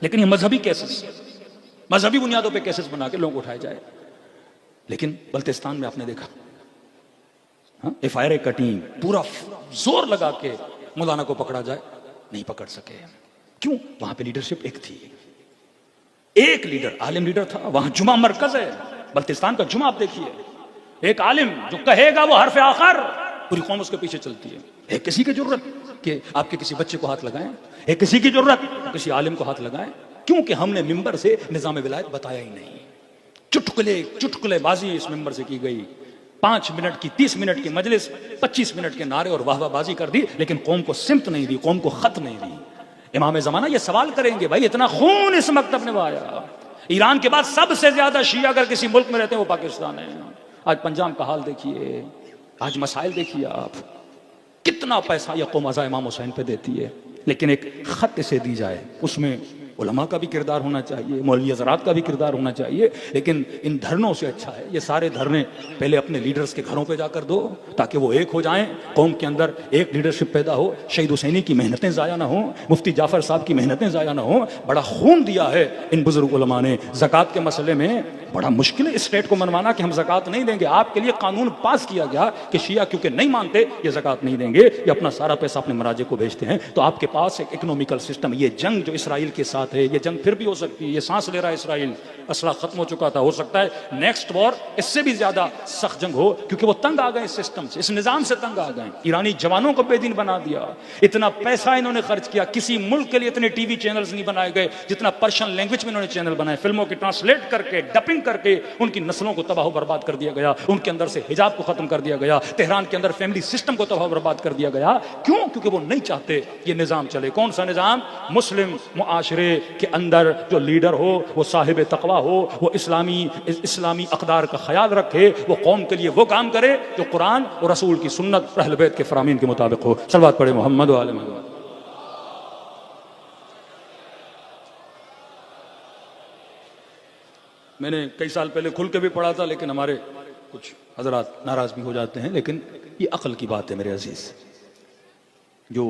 लेकिन ये मजहबी केसेस, मजहबी बुनियादों पर केसेस बना के लोगों को उठाया जाए। लेकिन बल्तिस्तान में आपने देखा, FIR कटिंग, पूरा जोर लगा के मौलाना को पकड़ा जाए, नहीं पकड़ सके। क्यों? वहां पे लीडरशिप एक थी, एक लीडर, आलिम लीडर था। वहां जुमा मरकज है। बल्तिस्तान का जुमा आप देखिए, एक आलिम जो कहेगा वो हरफ आखिर, पूरी कौम उसके पीछे चलती है। है किसी की जरूरत कि आपके किसी बच्चे को हाथ लगाएं? है किसी की जरूरत किसी आलिम को हाथ लगाएं? क्योंकि हमने मिंबर से निजाम विलायत बताया ही नहीं। चुटकुलेबाजी इस मिंबर से की गई। 5 मिनट की, 30 मिनट की मजलिस, 25 मिनट के नारे और वाहवाबाजी कर दी, लेकिन कौम को सिमत नहीं दी, कौम को खत नहीं दी। इमाम ज़माना ये सवाल करेंगे, भाई इतना खून इस मकतब ने बहाया। ईरान के बाद सबसे ज्यादा शिया अगर किसी मुल्क में रहते हैं वो पाकिस्तान है। आज पंजाब का हाल देखिए, आज मसाइल देखिए आप, कितना पैसा यह कौम अज़ा इमाम हुसैन पे देती है। लेकिन एक खत इसे दी जाए, उसमें उलमा का भी किरदार होना चाहिए, मौलवी हज़रात का भी किरदार होना चाहिए। लेकिन इन धरनों से अच्छा है ये सारे धरने पहले अपने लीडर्स के घरों पे जाकर दो, ताकि वो एक हो जाएं, कौम के अंदर एक लीडरशिप पैदा हो। शहीद हुसैनी की मेहनतें ज़ाया ना हो, मुफ्ती जाफ़र साहब की मेहनतें ज़ाया ना हो। बड़ा खून दिया है इन बुजुर्ग उलमा ने। ज़कात के मसले में बड़ा मुश्किल है स्टेट को मनवाना कि हम ज़कात नहीं देंगे। आपके लिए कानून पास किया गया कि शिया क्योंकि नहीं मानते ये ज़कात नहीं देंगे, ये अपना सारा पैसा अपने मराजे को भेजते हैं। तो आपके पास एक इकोनॉमिकल सिस्टम, ये जंग जो इसराइल के साथ साथ है, ये जंग फिर भी हो सकती है, ये सांस ले रहा है इसराइल, असला खत्म हो चुका था, हो सकता है नेक्स्ट वॉर इससे भी ज्यादा सख्त जंग हो, क्योंकि वो तंग आ गए इस सिस्टम से, इस निजाम से तंग आ गए। ईरानी जवानों को बेदीन बना दिया, इतना पैसा इन्होंने खर्च किया, किसी मुल्क के लिए इतने टीवी चैनल्स नहीं बनाए गए जितना पर्शियन लैंग्वेज में इन्होंने चैनल बनाए, फिल्मों की ट्रांसलेट करके डबिंग करके उनकी नस्लों को तबाह बर्बाद कर दिया गया, उनके अंदर से हिजाब को खत्म कर दिया गया, तेहरान के अंदर फैमिली सिस्टम को तबाह बर्बाद कर दिया गया। क्यों? क्योंकि वो नहीं चाहते ये निजाम चले। कौन सा निजाम? मुस्लिम मुआशरे के अंदर जो लीडर हो वो साहिब तकवा हो, वो इस्लामी अक़दार का ख्याल रखे, वो कौम के लिए वो काम करे जो कुरान और रसूल की सुन्नत और अहले बैत के फरामीन के मुताबिक हो। सलवात पढ़े मोहम्मद व आले मोहम्मद। मैंने कई साल पहले खुल के भी पढ़ा था, लेकिन हमारे कुछ हजरात नाराज भी हो जाते हैं, लेकिन ये अक्ल की बात है मेरे अजीज। जो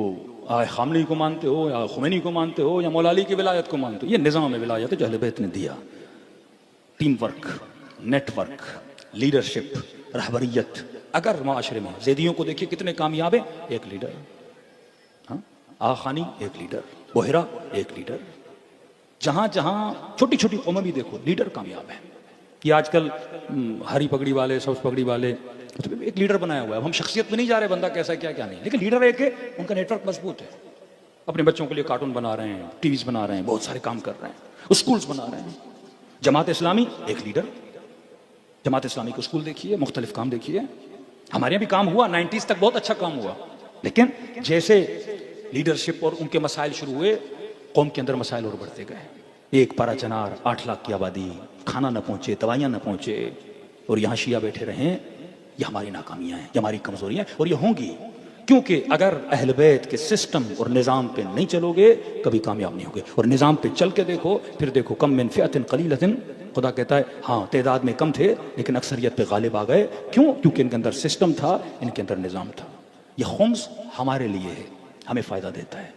खामनी को मानते हो या खुमैनी को मानते हो या मौला अली की विलायत को मानते हो, ये निज़ाम विलायत है जो अहले बैत ने दिया। टीम वर्क, नेटवर्क, लीडरशिप, रहबरियत। अगर माशरे में ज़ैदियों को देखिए कितने कामयाब है, एक लीडर, हाँ, आखानी एक लीडर, बोहरा एक लीडर, जहां जहां छोटी छोटी कौमें भी देखो लीडर कामयाब है। ये आजकल हरी पगड़ी वाले, सब्ज पगड़ी वाले, तो एक लीडर बनाया हुआ है। हम शख्सियत में नहीं जा रहे बंदा कैसा है क्या क्या नहीं, लेकिन लीडर एक है, उनका नेटवर्क मजबूत है, अपने बच्चों के लिए कार्टून बना रहे हैं, टीवीज बना रहे हैं, बहुत सारे काम कर रहे हैं, स्कूल्स बना रहे हैं। जमात इस्लामी एक लीडर, जमात इस्लामी को स्कूल देखिए, मुख्तलिफ काम देखिए। हमारे यहाँ भी काम हुआ, 90s तक बहुत अच्छा काम हुआ, लेकिन जैसे लीडरशिप और उनके मसाइल शुरू हुए, कौम के अंदर मसाइल और बढ़ते गए। एक पारा चनार, 8 लाख की आबादी, खाना न पहुंचे, दवाइयां न पहुंचे, और यहाँ शिया बैठे रहें। ये हमारी नाकामियां हैं, ये हमारी कमजोरियां हैं, और ये होंगी, क्योंकि अगर अहल बैत के सिस्टम और निज़ाम पे नहीं चलोगे कभी कामयाब नहीं होगे। और निज़ाम पे चल के देखो, फिर देखो कम मिन फ़िअतिन क़लीलतिन, खुदा कहता है हाँ तादाद में कम थे लेकिन अक्सरियत पे गालिब आ गए। क्यों? क्योंकि इनके अंदर सिस्टम था, इनके अंदर निज़ाम था। ये खुम्स हमारे लिए है, हमें फ़ायदा देता है।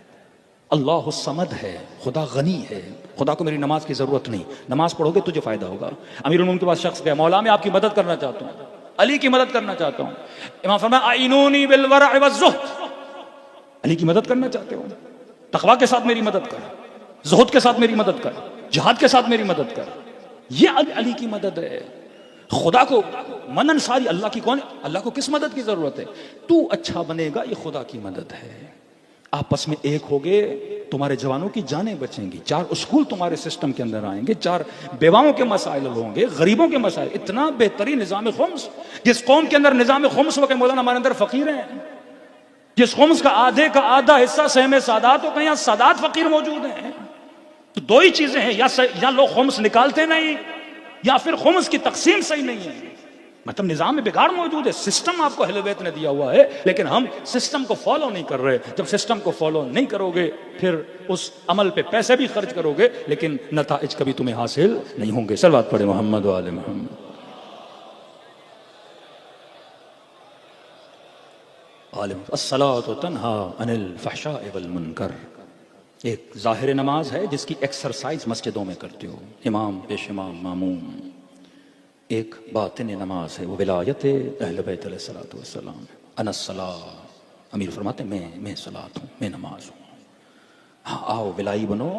अल्लाह समद है, खुदा गनी है, खुदा को मेरी नमाज की ज़रूरत नहीं, नमाज पढ़ोगे तुझे फ़ायदा होगा। अमीरुल मोमिनीन के पास शख्स गया, मौला मैं आपकी मदद करना चाहता हूँ, अली की मदद करना चाहता हूँ। इमाम फरमाया आइनूनी बिल वरअ वज़्ज़ुहद, अली की मदद करना चाहते हो, तक़वा के साथ मेरी मदद कर, ज़ुहद के साथ मेरी मदद कर, जिहाद के साथ मेरी मदद कर। ये अली की मदद है। खुदा को मनन सारी अल्लाह की, कौन? अल्लाह को किस मदद की जरूरत है? तू अच्छा बनेगा, ये खुदा की मदद है। आपस में एक होगे, तुम्हारे जवानों की जानें बचेंगी, 4 स्कूल तुम्हारे सिस्टम के अंदर आएंगे, 4 बेवाओं के मसाइल होंगे, गरीबों के मसाइल। इतना बेहतरीन निज़ाम खुम्स, जिस कौम के अंदर निज़ाम खुम्स हो के मौलाना हमारे अंदर फकीर हैं, जिस खुम्स का आधे का आधा हिस्सा सहमे सादात हो, कहीं यहाँ सादात फकीर मौजूद हैं। तो 2 ही चीजें हैं, या लोग खुम्स निकालते नहीं, या फिर खुम्स की तकसीम सही नहीं है। मतलब निज़ाम में बिगाड़ मौजूद है। सिस्टम आपको अहले बैत ने दिया हुआ है, लेकिन हम सिस्टम को फॉलो नहीं कर रहे। जब सिस्टम को फॉलो नहीं करोगे, फिर उस अमल पे पैसे भी खर्च करोगे, लेकिन नताइज कभी तुम्हें हासिल नहीं होंगे। सलवात पढ़े मोहम्मद व आले मोहम्मद। अस्सलातु तन्हा अनिल फहशाइ वल मुनकर। एक ज़ाहिर नमाज है जिसकी एक्सरसाइज मस्जिदों में करते हो, इमाम पेश इमाम मामूम। एक बातिन नमाज है, वो विलायत अहले बैत अलैहिस्सलातु वस्सलाम। अनस्सला, अमीर फरमाते मैं सलात हूँ, मैं नमाज हूँ। हाँ आओ विलाई बनो।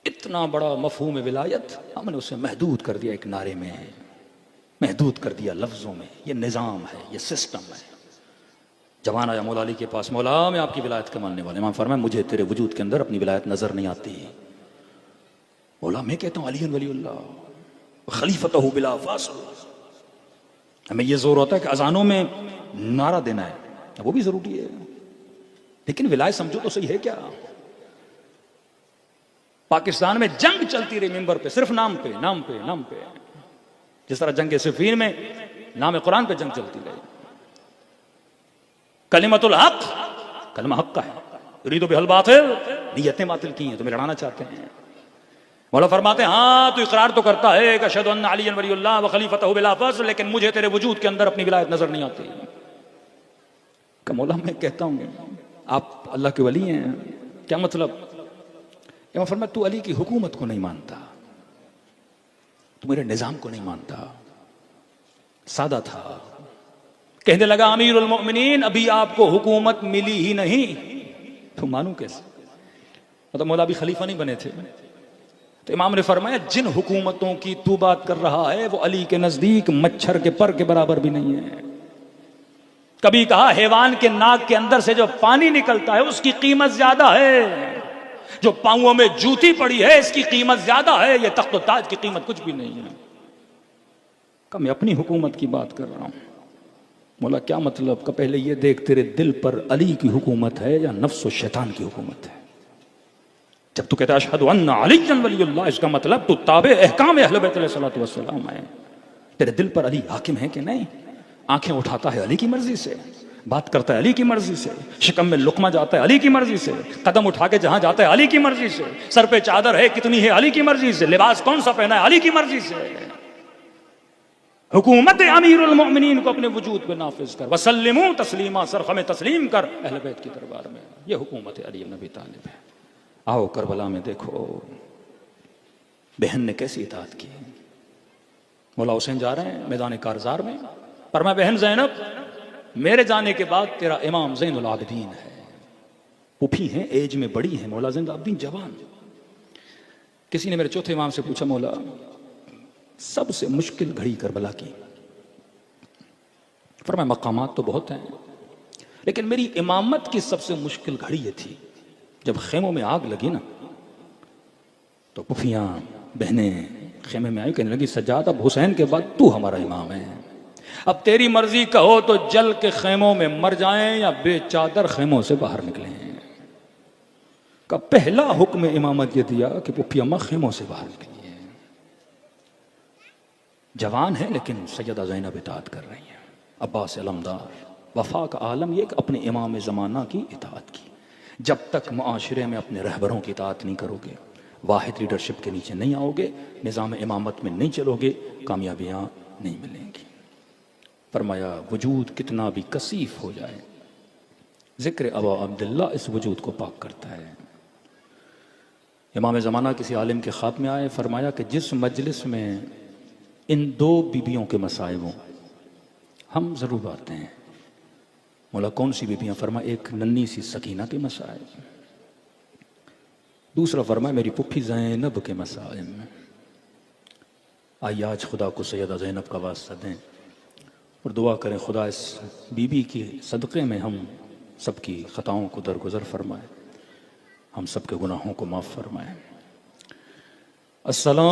इतना बड़ा मफहूम विलायत हमने उसे महदूद कर दिया, एक नारे में महदूद कर दिया, लफ्ज़ों में। ये निज़ाम है, ये सिस्टम है। जवान आया मौला अली के पास, मौला मैं आपकी विलायत के मानने वाले। इमाम फरमाया मुझे तेरे वजूद के अंदर अपनी विलायत नजर नहीं आती। मौला मैं कहता हूँ अली वलीउल्लाह खलीफतहु बिला फासिल। हमें ये जोर होता है कि अजानों में नारा देना है, वो भी जरूरी है, लेकिन विलायत समझो तो सही है क्या? पाकिस्तान में जंग चलती रही मिंबर पे, सिर्फ नाम पे नाम पे नाम पे। जिस तरह जंग सिफीन में नाम कुरान पे जंग चलती रही। कलिमतुल हक, कलमा हक का है, युरीदु बिहल बातिल, नियतें बातिल की हैं, तुम्हें लड़ाना चाहते हैं। मौला फरमाते हैं हाँ तू इकरार तो करता है कि अशहदु अन्ना अलिय्यन वलियुल्लाह व खलीफतहु बिला फज़्ल, लेकिन मुझे तेरे वजूद के अंदर अपनी विलायत नजर नहीं आती। का मौला मैं कहता हूँ आप अल्लाह के वली हैं, क्या मतलब? इमाम फरमाते तू अली की हुकूमत को नहीं मानता, तू मेरे निजाम को नहीं मानता। सादा था, कहने लगा अमीरुल मोमिनीन अभी आपको हुकूमत मिली ही नहीं, तो मानू कैसे? मतलब मौला भी खलीफा नहीं बने थे। तो इमाम ने फरमाया जिन हुकूमतों की तू बात कर रहा है वो अली के नजदीक मच्छर के पर के बराबर भी नहीं है। कभी कहा हैवान के नाक के अंदर से जो पानी निकलता है उसकी कीमत ज्यादा है, जो पांवों में जूती पड़ी है इसकी कीमत ज्यादा है, ये तख्त ताज की कीमत कुछ भी नहीं है। का मैं अपनी हुकूमत की बात कर रहा हूं। बोला क्या मतलब? का पहले ये देख तेरे दिल पर अली की हुकूमत है या नफ्स और शैतान की हुकूमत है? जब तू कहता है अशहदु अन्ना अलीय्यन वलियुल्लाह, इसका मतलब तू ताबे अहकाम अहले बैत अलैहिस्सलातु वस्सलाम है। तेरे दिल पर अली हाकिम है कि नहीं? आंखें उठाता है अली की मर्जी से, बात करता है अली की मर्जी से, शिकम में लुकमा जाता है अली की मर्जी से, कदम उठा के जहां जाता है अली की मर्जी से, सर पे चादर है कितनी है अली की मर्जी से, लिबास कौन सा पहना है अली की मर्जी से। हुकूमत अमीरुल मोमिनीन को अपने वजूद पे नाफिज कर, वसल्लिमू तस्लीमा, सरखम तस्लीम कर अहले बैत की दरबार में। यह हुकूमत अली इब्न अबी तालिब है। आओ करबला में देखो बहन ने कैसी इताअत की। मौला हुसैन जा रहे हैं मैदान कारजार में, पर मैं बहन ज़ैनब मेरे जाने के बाद तेरा इमाम ज़ैनुल आबिदीन है, पुफी हैं, एज में बड़ी हैं, मौला ज़ैनुल आबिदीन जवान। किसी ने मेरे चौथे इमाम से पूछा मौला सबसे मुश्किल घड़ी करबला की? फरमाया मकामात तो बहुत हैं लेकिन मेरी इमामत की सबसे मुश्किल घड़ी ये थी जब खेमों में आग लगी ना, तो पुफियां बहनें खेमे में आई, कहने लगी सज्जाद अब हुसैन के बाद तू हमारा इमाम है, अब तेरी मर्जी कहो तो जल के खेमों में मर जाएं या बेचादर खेमों से बाहर निकलें। का पहला हुक्म इमामत ये दिया कि पुफी अम्मा खेमों से बाहर निकलिए। जवान है लेकिन सैयदा ज़ैनब इताअत कर रही हैं। अब्बास अलमदार वफा का आलम ये कि अपने इमाम ज़माना की इताअत की। जब तक मुआशरे में अपने रहबरों की इताअत नहीं करोगे, वाहिद लीडरशिप के नीचे नहीं आओगे, निज़ाम इमामत में नहीं चलोगे, कामयाबियाँ नहीं मिलेंगी। फरमाया वजूद कितना भी कसीफ हो जाए, ज़िक्र अबा अब्दुल्ला इस वजूद को पाक करता है। इमाम ज़माना किसी आलिम के ख्वाब में आए, फरमाया कि जिस मजलिस में इन दो बीबियों के मसाइब हों हम ज़रूर आते हैं। मौला कौन सी बीबियाँ? फरमा एक नन्ही सी सकीना के मसाइब, दूसरा फरमा मेरी पुप्पी ज़ैनब के मसाइब। आइए आज खुदा को सैयदा ज़ैनब का वास्ता दें और दुआ करें खुदा इस बीबी के सदक़े में हम सबकी ख़ताओं को दरगुज़र फरमाए, हम सबके गुनाहों को माफ़ फरमाए। अस्सलामु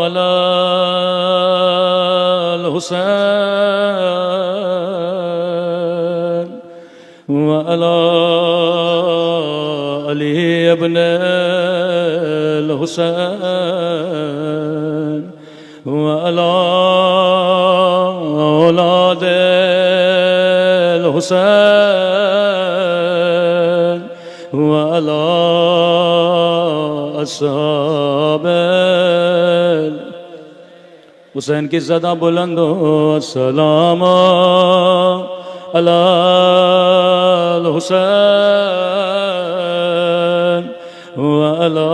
अलल हुसैन व अला अली इब्न अल हुसैन व अला औलाद अल हुसैन व अला अस्हाब हुसैन की सदा बुलंद हो। अस्सलाम अलल हुसैन व अला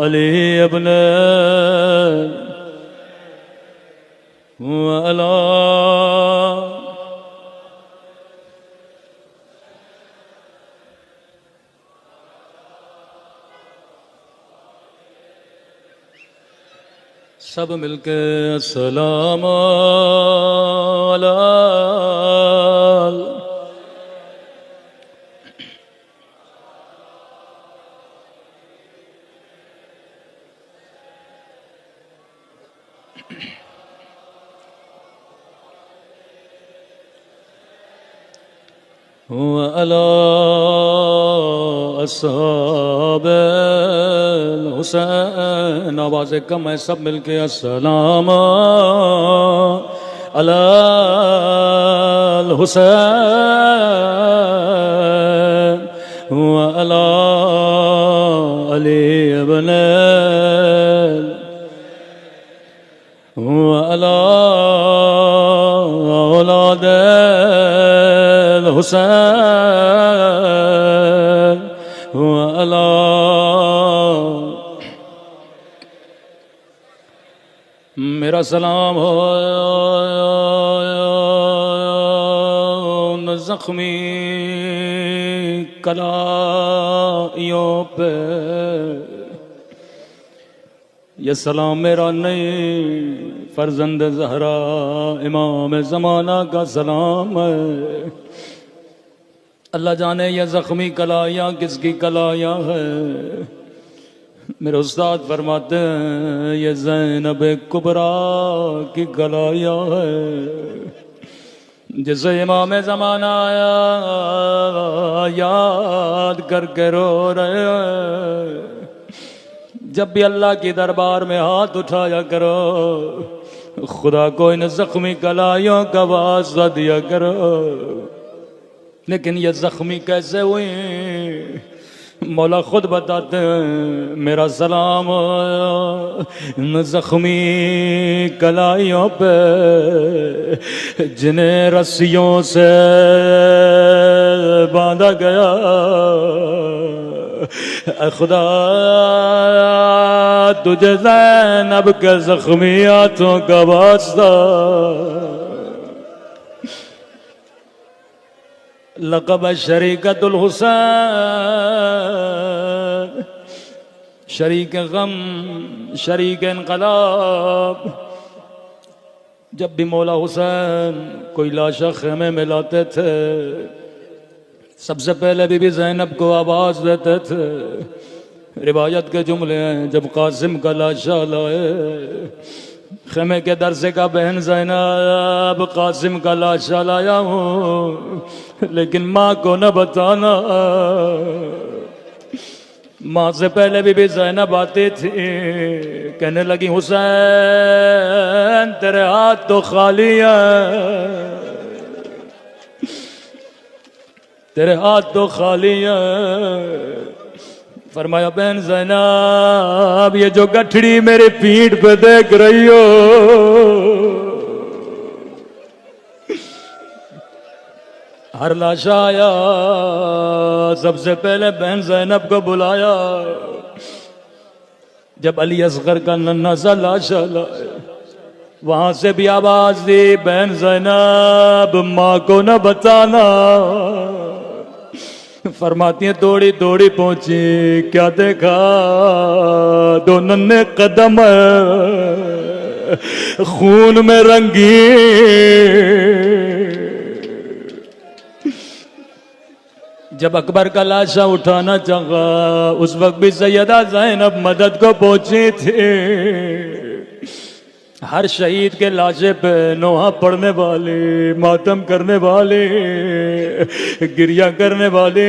अली इब्न व अला सब मिलके अस्सलाम अलल व अला अस्हाबिल हुसैन। आवाज़ कम है, सब मिलके अस्सलाम अलल हुसैन व अला अली इब्न व अला औलाद हुसैन व अला मेरा सलाम हो जख्मी कलाइयों पे ये सलाम मेरा नहीं, फर्जंद ज़हरा इमाम ज़माना का सलाम है। अल्लाह जाने ये ज़ख्मी कलाइयाँ किसकी कलाइयाँ है। मेरे उस्ताद फरमाते हैं ये ज़ैनब कुबरा की कलाइयाँ है, जिसे इमाम ज़माना आया याद करके रो रहे हैं। जब भी अल्लाह की दरबार में हाथ उठाया करो, खुदा को इन जख्मी कलाइयों का वास्ता दिया करो। लेकिन ये जख्मी कैसे हुई, मौला खुद बताते हैं, मेरा सलाम इन जख्मी कलाइयों पे जिन्हें रस्सियों से बांधा गया। खुदा तुझे ज़ैनब के ज़ख्मी हाथों का वास्ता, लक़ब शरीकतुल हुसैन, शरीक गम शरीक इनक़लाब। जब भी मौला हुसैन कोई लाशा खेमे में लाते थे, सबसे पहले बीबी ज़ैनब को आवाज देते थे। रिवायत के जुमले हैं, जब कासिम का लाशा लाए खेमे के दर से का, बहन ज़ैनब कासिम का लाशा लाया हूँ, लेकिन माँ को न बताना। माँ से पहले बीबी ज़ैनब आती थी, कहने लगी हुसैन तेरे हाथ तो खाली है, तेरे हाथ तो खाली है। फरमाया बहन ज़ैनब ये जो गठड़ी मेरी पीठ पे देख रही हो, हर लाशा आया सबसे पहले बहन ज़ैनब को बुलाया। जब अली असगर का नन्हा सा लाशा लाया, वहां से भी आवाज दी, बहन ज़ैनब माँ को न बताना। फरमाती है दौड़ी दौड़ी पहुंची, क्या देखा, दो नन्हे कदम खून में रंगी। जब अकबर का लाशा उठाना चाहा, उस वक्त भी सैयदा ज़ैनब मदद को पहुंची थी। हर शहीद के लाशे पे नोहा पढ़ने वाले, मातम करने वाले, गिरिया करने वाले।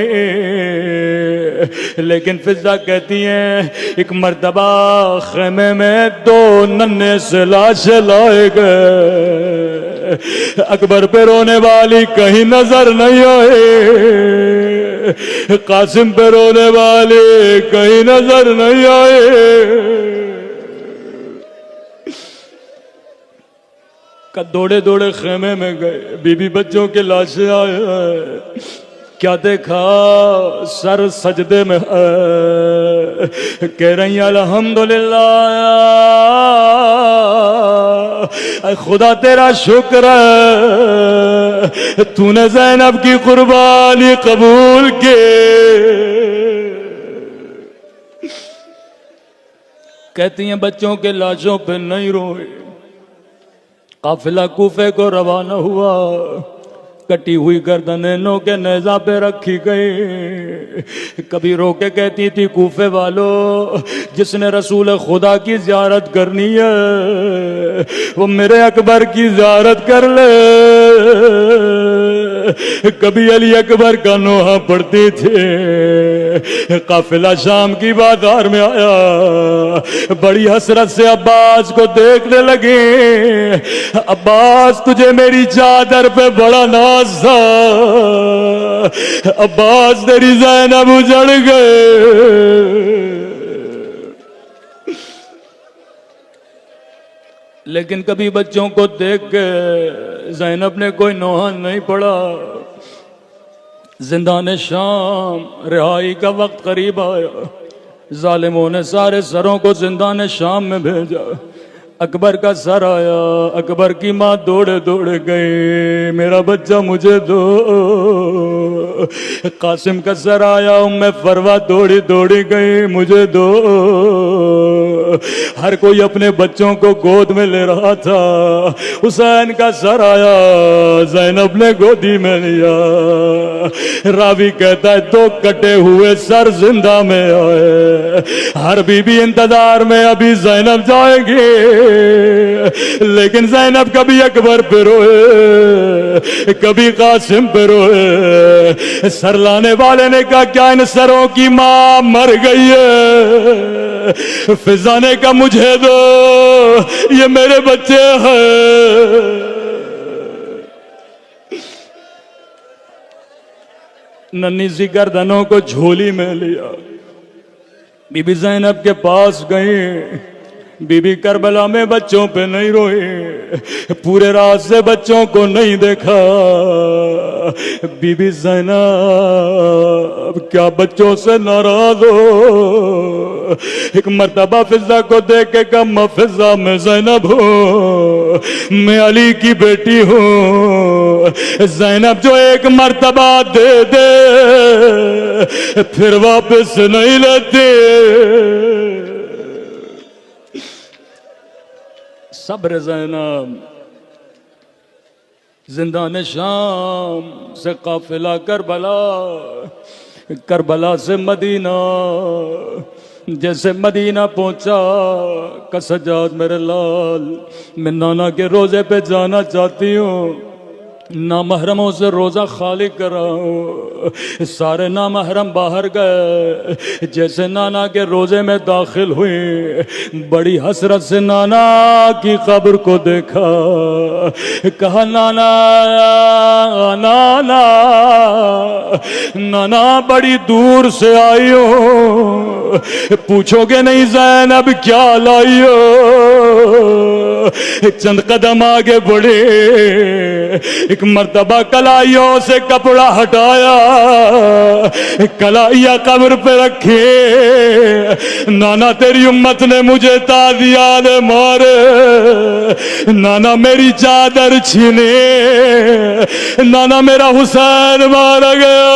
लेकिन फिजा कहती हैं एक मर्तबा खेमे में दो नन्हे से लाशें लाए गए, अकबर पे रोने वाली कहीं नजर नहीं आए, कासिम पे रोने वाले कहीं नजर नहीं आए। का दौड़े दौड़े खेमे में गए, बीबी बच्चों के लाशें आए, क्या देखा, सर सजदे में है, कह रही अल्हम्दुलिल्लाह खुदा तेरा शुक्र है, तूने ज़ैनब की कुर्बानी कबूल की। कहती हैं बच्चों के लाशों पे नहीं रोए। काफिला कूफे को रवाना हुआ, कटी हुई गर्दनें नो के नेज़ा पे रखी गई। कभी रोके कहती थी कूफे वालों, जिसने रसूल खुदा की ज़ियारत करनी है वो मेरे अकबर की ज़ियारत कर ले। कभी अली अकबर का नोहा पढ़ती थी। काफिला शाम की बाजार में आया, बड़ी हसरत से अब्बास को देखने लगे। अब्बास तुझे मेरी चादर पे बड़ा नाज था, अब्बास तेरी ज़ैनब उजड़ गए। लेकिन कभी बच्चों को देख के ज़ैनब ने कोई नोहा नहीं पड़ा। जिंदान शाम रिहाई का वक्त करीब आया, जालिमों ने सारे सरों को जिंदान शाम में भेजा। अकबर का सर आया, अकबर की माँ दौड़े दौड़े गए, मेरा बच्चा मुझे दो। कासिम का सर आया, उम्मे फरवा दौड़ी दौड़ी गई, मुझे दो। हर कोई अपने बच्चों को गोद में ले रहा था। हुसैन का सर आया, ज़ैनब ने गोदी में लिया। रावी कहता है दो कटे हुए सर जिंदा में आए। हर बीबी इंतजार में अभी ज़ैनब जाएगी, लेकिन ज़ैनब कभी अकबर पे रोए, कभी कासिम पे रोए। सर लाने वाले ने कहा क्या इन सरों की मां मर गई है? फिजा ने कहा मुझे दो, ये मेरे बच्चे हैं। नन्ही सी गर्दनों को झोली में लिया, बीबी ज़ैनब के पास गई। बीबी करबला में बच्चों पे नहीं रोई, पूरे रात से बच्चों को नहीं देखा। बीबी ज़ैनब क्या बच्चों से नाराज हो? एक मर्तबा फिजा को देख के कहा फिजा मैं ज़ैनब हूँ, मैं अली की बेटी हूँ। ज़ैनब जो एक मर्तबा दे दे फिर वापस नहीं लेते। सब्र ज़ैनब। जिंदान शाम से काफिला करबला, करबला से मदीना। जैसे मदीना पहुंचा का सजाद मेरे लाल, मैं नाना के रोजे पे जाना चाहती हूँ, नामहरमों से रोजा खाली कराऊं। सारे नामहरम बाहर गए। जैसे नाना के रोजे में दाखिल हुई, बड़ी हसरत से नाना की कब्र को देखा। कहा नाना नाना नाना बड़ी दूर से आई हो, पूछोगे नहीं ज़ैनब क्या लाई हो? चंद कदम आगे बढ़े, एक मर्तबा कलाइयों से कपड़ा हटाया, कलाइया कब्र पे रखे। नाना तेरी उम्मत ने मुझे तादियात मारे, नाना मेरी चादर छीने, नाना मेरा हुसैन मारा गया।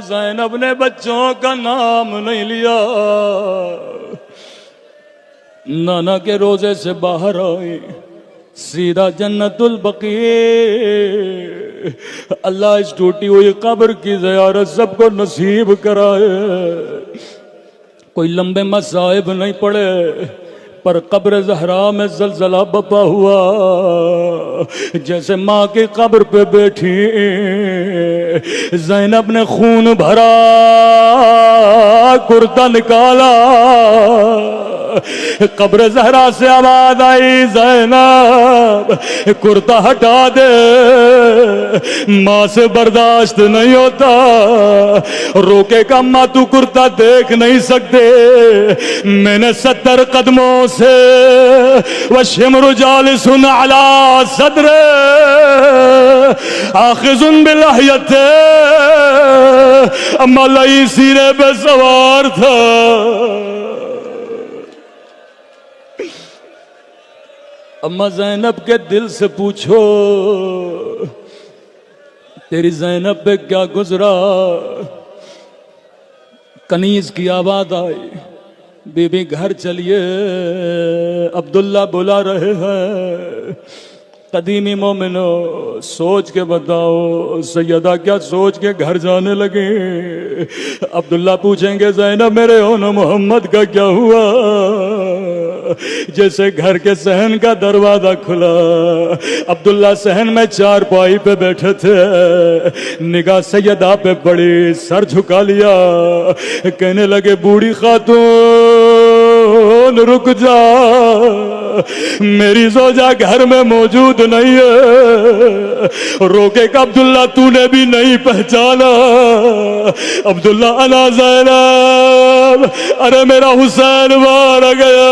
ज़ैनब ने बच्चों का नाम नहीं लिया। नाना के रोजे से बाहर आई, सीधा जन्नतुल बकी। अल्लाह इस टूटी हुई कब्र की ज़ियारत सबको नसीब कराए। कोई लंबे मसाइब नहीं पड़े, पर कब्र ज़हरा में ज़लज़ला बपा हुआ। जैसे माँ की कब्र पे बैठी, ज़ैनब ने खून भरा कुर्ता निकाला। कब्र ज़हरा से आवाज आई ज़ैनब कुर्ता हटा दे, माँ से बर्दाश्त नहीं होता। रोके का माँ तू कुर्ता देख नहीं सकते। मैंने 70 कदमों से वह शिमरु जालिसुन अला सदरे आखिजुन बिलहयते, अम्मा लई सीने पे सवार था। अम्मा ज़ैनब के दिल से पूछो तेरी ज़ैनब पे क्या गुजरा। कनीज की आवाज आई, बीबी घर चलिए, अब्दुल्ला बुला रहे हैं। कदीमी मोमिनो सोच के बताओ, सैयदा क्या सोच के घर जाने लगे। अब्दुल्ला पूछेंगे ज़ैनब मेरे होना मोहम्मद का क्या हुआ। जैसे घर के सहन का दरवाजा खुला, अब्दुल्ला सहन में चारपाई पे बैठे थे, निगाह सैयदा पे पड़ी, सर झुका लिया, कहने लगे बूढ़ी खातून रुक जा, मेरी जोजा घर में मौजूद नहीं है। रोके का अब्दुल्ला तूने भी नहीं पहचाना। अब्दुल्ला अना ज़ैनब, अरे मेरा हुसैन मारा गया।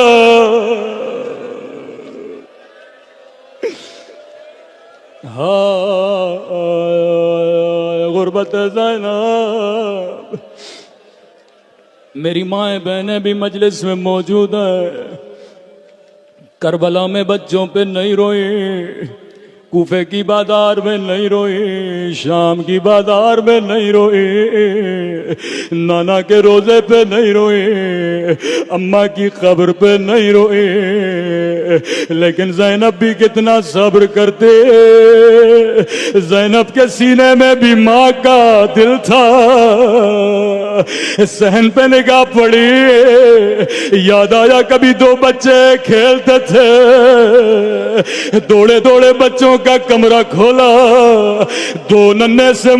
हाँ गुरबत ज़ैनब। मेरी माएँ बहनें भी मजलिस में मौजूद है। करबला में बच्चों पे नहीं रोई, कूफे की बाजार में नहीं रोई, शाम की बाजार में नहीं रोई, नाना के रोजे पे नहीं रोई, अम्मा की कब्र पे नहीं रोई। लेकिन ज़ैनब भी कितना सब्र करते। ज़ैनब के सीने में भी माँ का दिल था। सहन पे निगाह पड़ी, याद आया कभी दो बच्चे खेलते थे, दौड़े दौड़े बच्चों का कमरा खोला, दो नन्हे से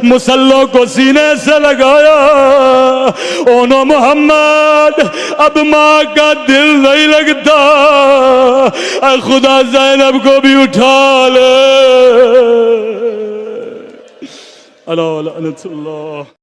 मुसल्लों को सीने से लगाया। ओनो मोहम्मद, अब माँ का दिल नहीं लगता, खुदा ज़ैनब को भी उठा ले। अला लअनतुल्लाह।